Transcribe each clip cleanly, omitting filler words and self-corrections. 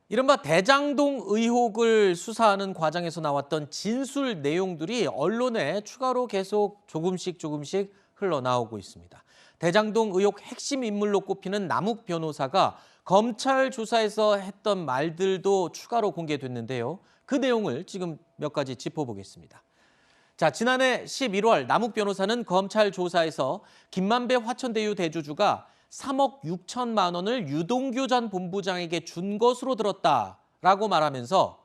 이른바 대장동 의혹을 수사하는 과정에서 나왔던 진술 내용들이 언론에 추가로 계속 조금씩 흘러나오고 있습니다. 대장동 의혹 핵심 인물로 꼽히는 남욱 변호사가 검찰 조사에서 했던 말들도 추가로 공개됐는데요. 그 내용을 지금 몇 가지 짚어보겠습니다. 자, 지난해 11월 남욱 변호사는 검찰 조사에서 김만배 화천대유 대주주가 3억 6천만 원을 유동규 전 본부장에게 준 것으로 들었다라고 말하면서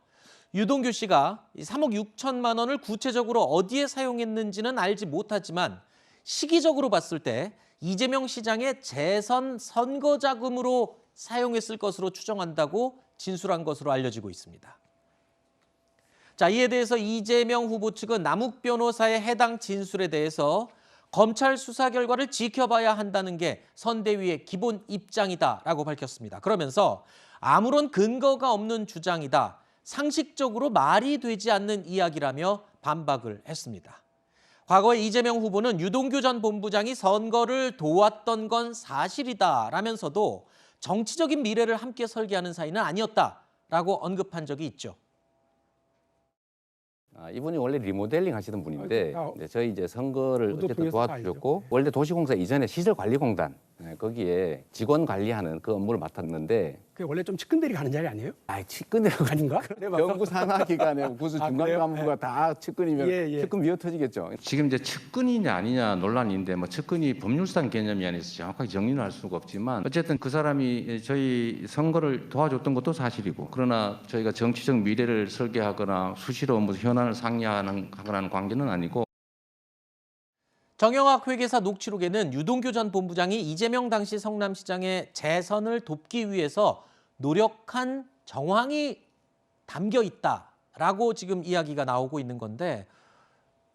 유동규 씨가 3억 6천만 원을 구체적으로 어디에 사용했는지는 알지 못하지만 시기적으로 봤을 때 이재명 시장의 재선 선거 자금으로 사용했을 것으로 추정한다고 진술한 것으로 알려지고 있습니다. 자, 이에 대해서 이재명 후보 측은 남욱 변호사의 해당 진술에 대해서 검찰 수사 결과를 지켜봐야 한다는 게 선대위의 기본 입장이다라고 밝혔습니다. 그러면서 아무런 근거가 없는 주장이다, 상식적으로 말이 되지 않는 이야기라며 반박을 했습니다. 과거에 이재명 후보는 유동규 전 본부장이 선거를 도왔던 건 사실이다라면서도 정치적인 미래를 함께 설계하는 사이는 아니었다라고 언급한 적이 있죠. 이분이 원래 리모델링 하시던 분인데 저희 이제 선거를 모두 어쨌든 VS 도와주셨고 원래 도시공사 이전에 시설관리공단 거기에 직원 관리하는 그 업무를 맡았는데 그게 원래 좀 측근들이 가는 자리 아니에요? 측근이라고 아닌가? 정부 산하 기관에 구수 중간 그래요? 간부가 다 측근이면 예. 측근 미어 터지겠죠. 지금 이제 측근이냐 아니냐 논란인데 뭐 측근이 법률상 개념이 아니어서 정확하게 정리는 할 수가 없지만 어쨌든 그 사람이 저희 선거를 도와줬던 것도 사실이고 그러나 저희가 정치적 미래를 설계하거나 수시로 무슨 현안을 상의하는 관계는 아니고. 정영학 회계사 녹취록에는 유동규 전 본부장이 이재명 당시 성남시장의 재선을 돕기 위해서 노력한 정황이 담겨 있다라고 지금 이야기가 나오고 있는 건데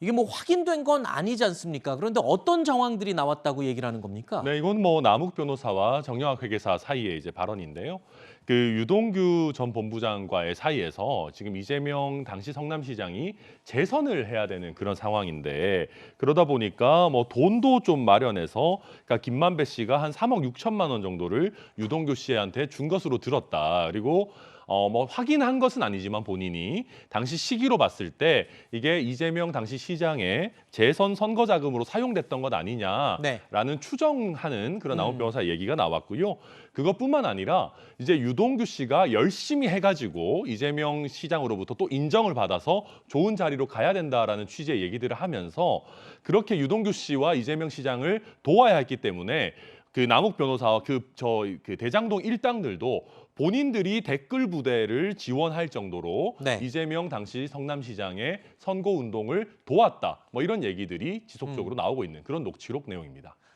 이게 뭐 확인된 건 아니지 않습니까? 그런데 어떤 정황들이 나왔다고 얘기를 하는 겁니까? 네, 이건 뭐 남욱 변호사와 정영학 회계사 사이의 이제 발언인데요. 그 유동규 전 본부장과의 사이에서 지금 이재명 당시 성남시장이 재선을 해야 되는 그런 상황인데 그러다 보니까 뭐 돈도 좀 마련해서 그러니까 김만배 씨가 한 3억 6천만 원 정도를 유동규 씨한테 준 것으로 들었다. 그리고 뭐 확인한 것은 아니지만 본인이 당시 시기로 봤을 때 이게 이재명 당시 시장의 재선 선거 자금으로 사용됐던 것 아니냐라는 추정하는 그런 남욱 변호사 얘기가 나왔고요. 그것뿐만 아니라 이제 유동규 씨가 열심히 해가지고 이재명 시장으로부터 또 인정을 받아서 좋은 자리로 가야 된다라는 취지의 얘기들을 하면서 그렇게 유동규 씨와 이재명 시장을 도와야 했기 때문에 그 남욱 변호사와 그 대장동 일당들도 본인들이 댓글 부대를 지원할 정도로 네. 이재명 당시 성남시장의 선거 운동을 도왔다. 뭐 이런 얘기들이 지속적으로 나오고 있는 그런 녹취록 내용입니다.